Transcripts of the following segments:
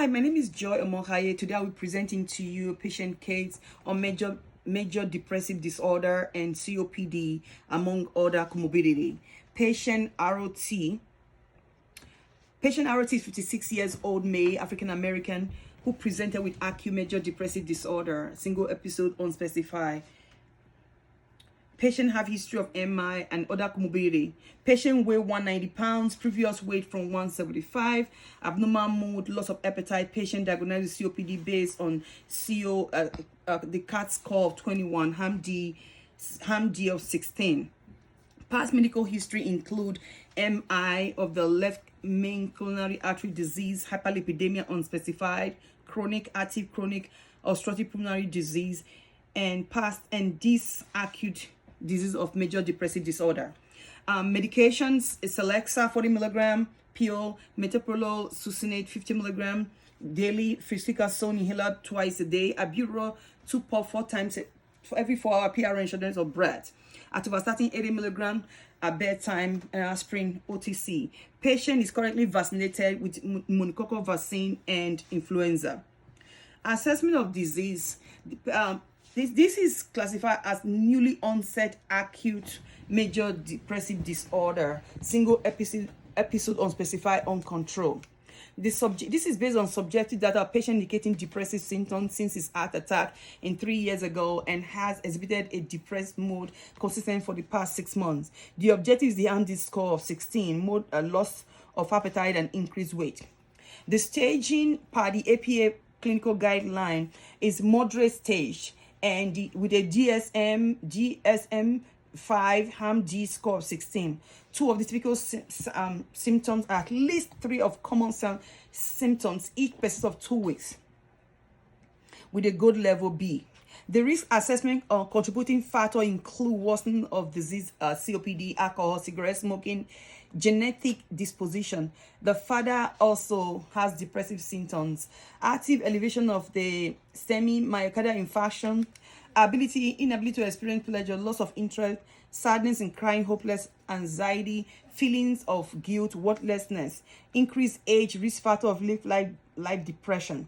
Hi, my name is Joy Omohaye. Today I'll be presenting to you a patient case on major depressive disorder and COPD, among other comorbidity. Patient ROT is 56 years old, male, African American, who presented with acute major depressive disorder, single episode unspecified. Patient have history of MI and other comorbidity. Patient weigh 190 pounds, previous weight from 175, abnormal mood, loss of appetite. Patient diagnosed with COPD based on the CAT score of 21, HAM-D of 16. Past medical history include MI of the left main coronary artery disease, hyperlipidemia unspecified, chronic obstructive pulmonary disease, and this acute disease of major depressive disorder. Medications is Celexa 40 milligram pill, metoprolol succinate 50 milligram daily, fluticasone inhaler twice a day, albuterol 2 pop 4 times for every 4 hour PRN shortness of breath, atorvastatin 80 milligram at bedtime, and aspirin OTC. Patient is currently vaccinated with pneumococcal vaccine and influenza. Assessment of disease. This is classified as newly onset acute major depressive disorder, single episode unspecified, uncontrolled. This is based on subjective data of patient indicating depressive symptoms since his heart attack in 3 years ago and has exhibited a depressed mood consistent for the past 6 months. The objective is the HAM-D score of 16, mood, loss of appetite, and increased weight. The staging per the APA clinical guideline is moderate stage, and with a DSM-5 HAM-D score of 16. 2 of the typical symptoms are at least 3 of common symptoms each persist of 2 weeks, with a good level B. The risk assessment on contributing factor include worsening of disease, COPD, alcohol, cigarette smoking, genetic disposition. The father also has depressive symptoms, active elevation of the STEMI, myocardial infarction, inability to experience pleasure, loss of interest, sadness and crying, hopeless, anxiety, feelings of guilt, worthlessness, increased age, risk factor of life depression.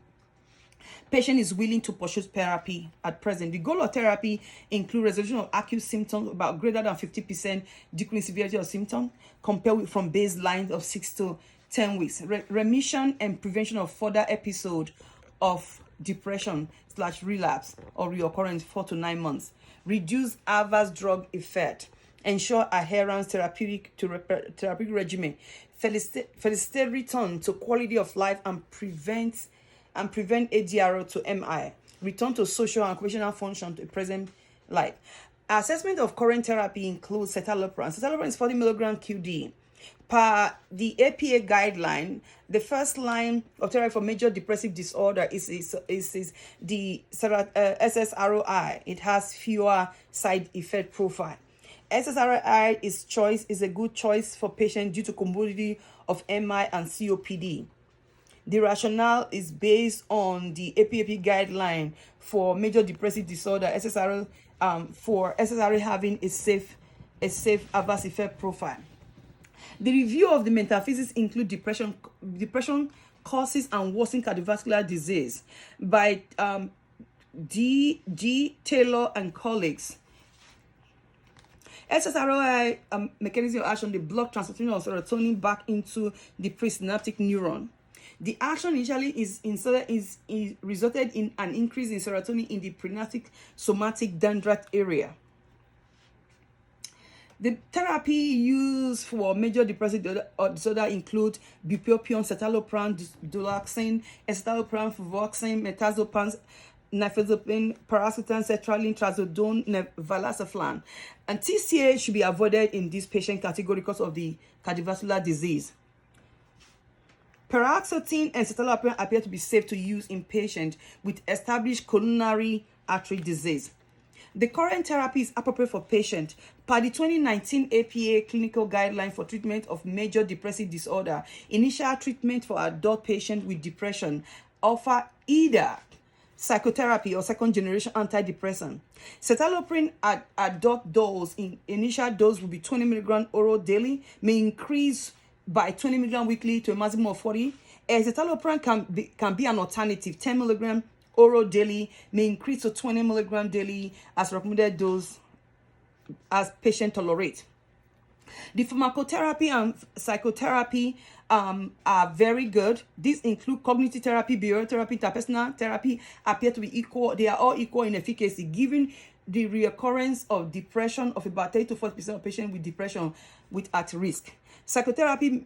Patient is willing to pursue therapy at present. The goal of therapy includes resolution of acute symptoms about greater than 50% decrease severity of symptoms compared with from baseline of 6 to 10 weeks. Remission and prevention of further episode of depression / relapse or reoccurrence 4 to 9 months. Reduce adverse drug effect. Ensure adherence therapeutic regimen. Facilitate return to quality of life and prevent ADRO to MI. Return to social and occupational function to present life. Assessment of current therapy includes citalopram. Citalopram is 40 milligram QD. Per the APA guideline, the first line of therapy for major depressive disorder is the SSRI. It has fewer side effect profile. SSRI is a good choice for patients due to comorbidity of MI and COPD. The rationale is based on the APAP guideline for major depressive disorder, SSRI, for SSRI having a safe adverse effect profile. The review of the metaphysics include depression causes and worsening cardiovascular disease by D. Taylor and colleagues. SSRI mechanism of action, the block transportation of serotonin back into the presynaptic neuron. The action initially is resulted in an increase in serotonin in the presynaptic somatic dendrite area. The therapy used for major depressive disorder include bupropion, citalopram, duloxetine, escitalopram, fluvoxamine, mirtazapine, nifedipine, paracetamol, sertraline, trazodone, valacyclovir. And TCA should be avoided in this patient category because of the cardiovascular disease. Paroxetine and citalopram appear to be safe to use in patients with established coronary artery disease. The current therapy is appropriate for patients per the 2019 APA clinical guideline for treatment of major depressive disorder. Initial treatment for adult patients with depression offer either psychotherapy or second-generation antidepressant. Citalopram at adult dose, initial dose will be 20 milligram oral daily, may increase by 20 milligram weekly to a maximum of 40, Escitalopram can be an alternative. 10 milligram oral daily may increase to 20 milligram daily as recommended dose as patient tolerate. The pharmacotherapy and psychotherapy are very good. These include cognitive therapy, behavioral therapy, interpersonal therapy appear to be equal. They are all equal in efficacy, given the reoccurrence of depression of about 30 to 40% of patients with depression with at risk. Psychotherapy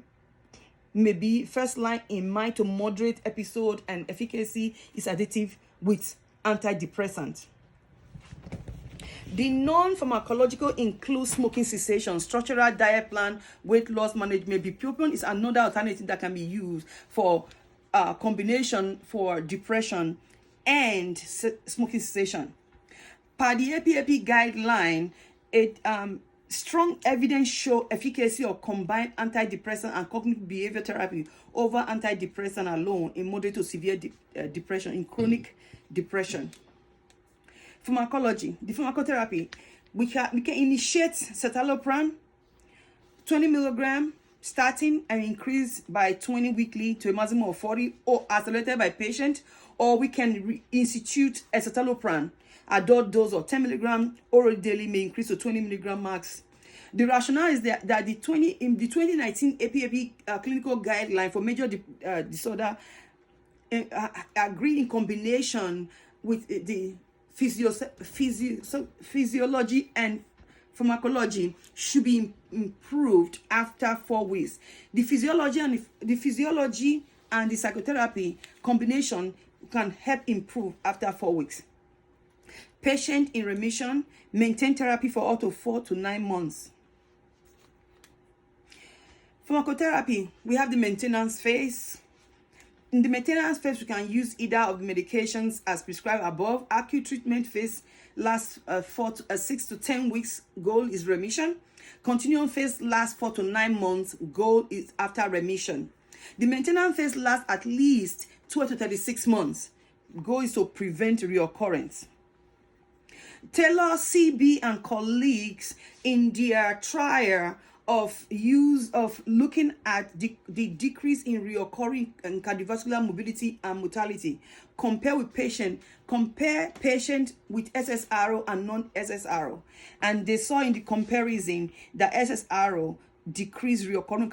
may be first line in mild to moderate episode, and efficacy is additive with antidepressants. The non-pharmacological include smoking cessation, structural diet plan, weight loss management. Bupropion is another alternative that can be used for combination for depression and smoking cessation. Per the APAP guideline, strong evidence show efficacy of combined antidepressant and cognitive behavior therapy over antidepressant alone in moderate to severe depression, in chronic depression. Pharmacology, the pharmacotherapy, we can initiate citalopram 20 milligram starting and increase by 20 weekly to a maximum of 40, or accelerated by patient, or we can institute escitalopram adult dose of 10 milligram oral daily may increase to 20 milligram max. The rationale is that the 2019 APAP clinical guideline for major disorder agree in combination with the physiology and pharmacology should be improved after 4 weeks. The physiology and the psychotherapy combination can help improve after 4 weeks. Patient in remission maintain therapy for up to 4 to 9 months. Pharmacotherapy, we have the maintenance phase. In the maintenance phase, we can use either of the medications as prescribed above. Acute treatment phase lasts 6 to 10 weeks. Goal is remission. Continuum phase lasts 4 to 9 months. Goal is after remission. The maintenance phase lasts at least 12 to 36 months. Goal is to prevent reoccurrence. Taylor, CB, and colleagues in their trial of use of looking at the decrease in reoccurring and cardiovascular morbidity and mortality, compare patient with SSRO and non-SSRO, and they saw in the comparison that SSRO decreased reoccurring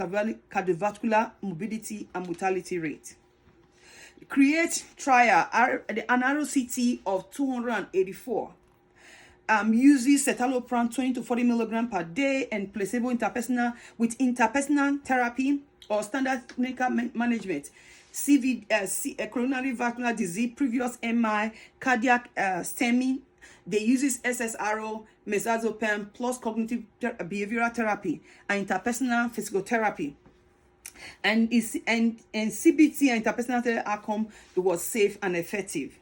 cardiovascular morbidity and mortality rate. Create trial, an ROCT of 284. Uses citalopram 20 to 40 milligram per day and placebo interpersonal with interpersonal therapy or standard clinical management. Coronary vascular disease, previous MI, cardiac STEMI. They uses SSRO, mesazepam plus cognitive behavioral therapy and interpersonal physical therapy. And CBT and interpersonal therapy outcome was safe and effective.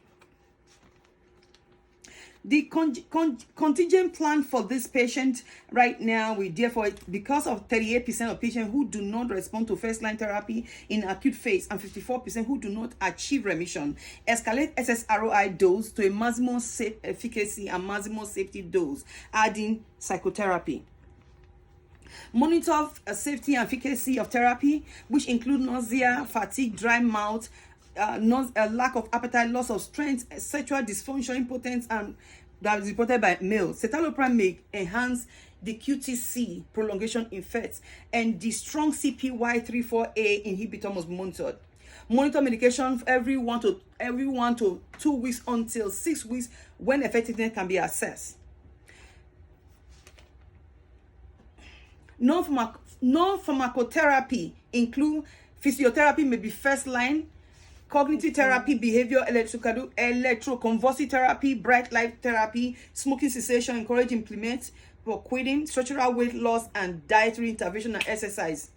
The contingent plan for this patient right now, we therefore, because of 38% of patients who do not respond to first-line therapy in acute phase and 54% who do not achieve remission, escalate SSRI dose to a maximum safe efficacy and maximum safety dose, adding psychotherapy. Monitor safety and efficacy of therapy, which include nausea, fatigue, dry mouth, lack of appetite, loss of strength, sexual dysfunction, impotence, and that is reported by males. Citalopram may enhance the QTc prolongation effects, and the strong CPY34A inhibitor must be monitored. Monitor medication every 1 to 2 weeks until 6 weeks when effectiveness can be assessed. Non-pharmacotherapy include physiotherapy may be first line, cognitive therapy, behavioral electroconvulsive therapy, bright light therapy, smoking cessation, encourage implement for quitting, structural weight loss, and dietary intervention and exercise.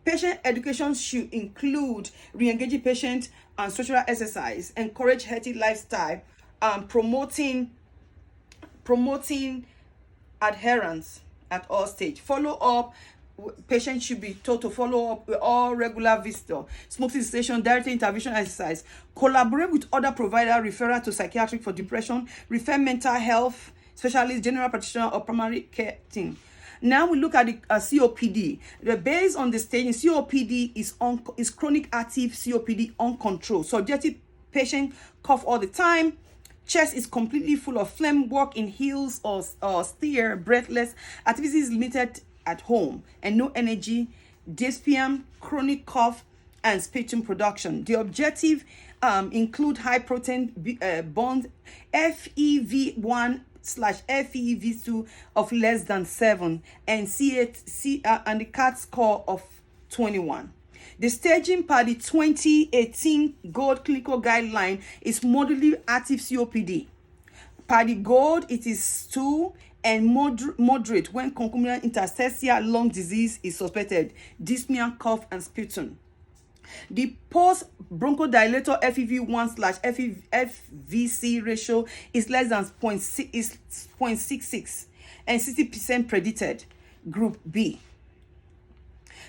Patient education should include re-engaging patient and structural exercise, encourage healthy lifestyle, promoting adherence at all stages. Follow up. Patients should be told to follow up with all regular visitor, smoking cessation, dietary intervention, exercise. Collaborate with other provider, referral to psychiatric for depression, refer mental health specialist, general practitioner, or primary care team. Now we look at the COPD. Based on the staging, COPD is chronic active COPD uncontrolled. Subjective patient cough all the time. Chest is completely full of phlegm. Walk in heels or steer. Breathless. Activities limited at home and no energy. Dyspnea, chronic cough, and sputum production. The objective include high protein bond FEV1/FEV2 of less than 7 and and the CAT score of 21. The staging per the 2018 GOLD clinical guideline is moderately active COPD. Per the GOLD, it is 2 and moderate when concomitant interstitial lung disease is suspected, dyspnea, cough, and sputum. The post bronchodilator FEV1/FVC ratio is less than 0.66 and 60% predicted. Group B.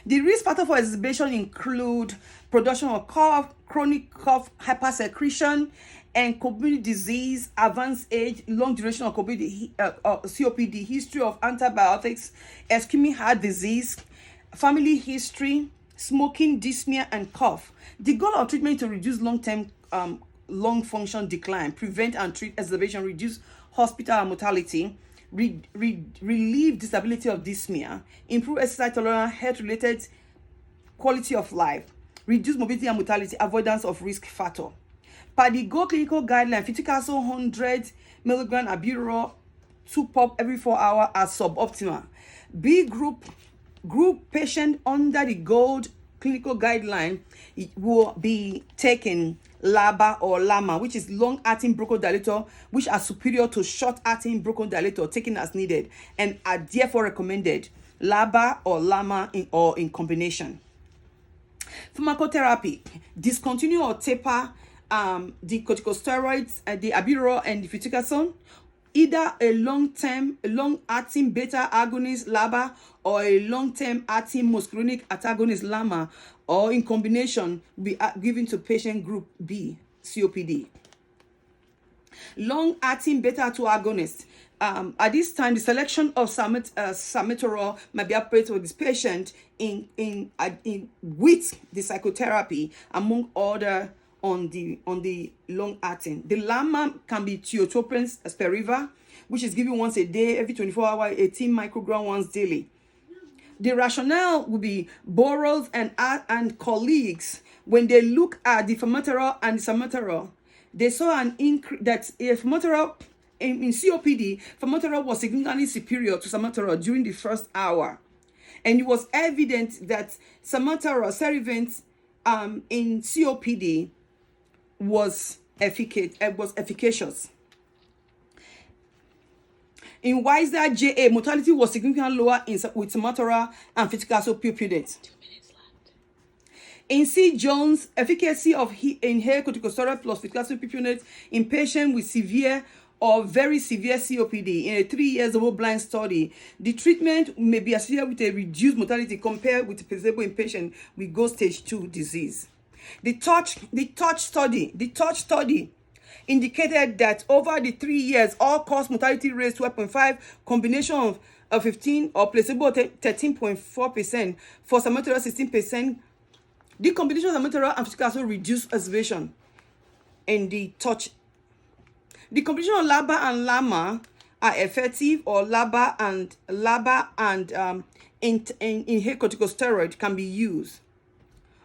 The risk factor for exacerbation include production of cough, chronic cough, hypersecretion, and comorbid disease, advanced age, long duration of COPD, history of antibiotics, ischemic heart disease, family history, smoking, dyspnea, and cough. The goal of treatment is to reduce long-term lung function decline, prevent and treat exacerbation, reduce hospital and mortality, relieve disability of dyspnea, improve exercise tolerance, health-related quality of life, reduce mobility and mortality, avoidance of risk factor. Per the GOLD clinical guideline, fluticasone 100 mg albuterol 2 pop every 4 hours are suboptimal. B group patient under the GOLD clinical guideline, it will be taken LABA or LAMA, which is long-acting bronchodilator, which are superior to short-acting bronchodilator taken as needed and are therefore recommended LABA or LAMA in combination. Pharmacotherapy: discontinue or taper the corticosteroids, the albuterol and the fluticasone, either a long-acting beta agonist LABA or a long-term acting muscarinic antagonist LAMA, or in combination be given to patient group B COPD. Long-acting beta-2 agonist. At this time, the selection of salmeterol might be appropriate for this patient with the psychotherapy, among other on the long-acting. The LAMA can be tiotropium Spiriva, which is given once a day, every 24 hours, 18 microgram once daily. The rationale would be Burroughs and colleagues, when they look at the formoterol and the salmeterol, they saw an increase that formoterol in COPD, formoterol was significantly superior to salmeterol during the first hour, and it was evident that salmeterol Cerivant in COPD was efficacious. In Weiser JA, mortality was significantly lower with salmeterol and fluticasone pupillate. In C. Jones, efficacy of inhaled corticosteroid plus fluticasone pupillate in patients with severe or very severe COPD in a 3-year double-blind study. The treatment may be associated with a reduced mortality compared with placebo in patients with GOLD stage 2 disease. The TORCH study indicated that over the 3 years, all-cause mortality rates 12.5, combination of 15 or placebo 13.4%, for salmeterol 16%. The combination of salmeterol and fluticasone reduced exacerbation in the TORCH. The combination of LABA and LAMA are effective, or LABA and inhaled corticosteroid can be used.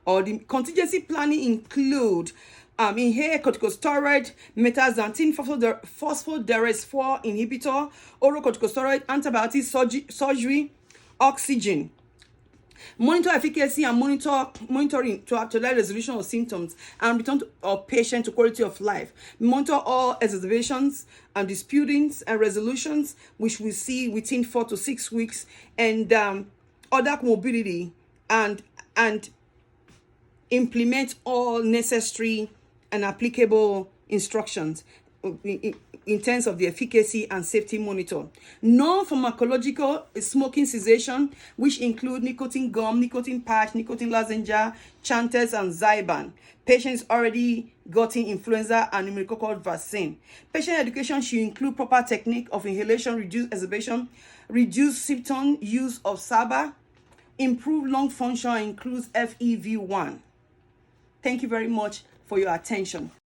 Or the contingency planning include inhaled corticosteroid, metazantine, phosphodiesterase 4 inhibitor, oral corticosteroid, antibiotics, surgery, oxygen. Monitor efficacy and monitoring to actualize resolution of symptoms and return of patient to quality of life. Monitor all exacerbations and disputings and resolutions, which we see within 4 to 6 weeks, and other comorbidity, and implement all necessary and applicable instructions in terms of the efficacy and safety monitor. Non-pharmacological smoking cessation, which include nicotine gum, nicotine patch, nicotine lozenge, Chantix, and Zyban. Patients already gotten influenza and pneumococcal vaccine. Patient education should include proper technique of inhalation, reduce exhalation, reduce symptom use of SABA, improve lung function, includes FEV1. Thank you very much for your attention.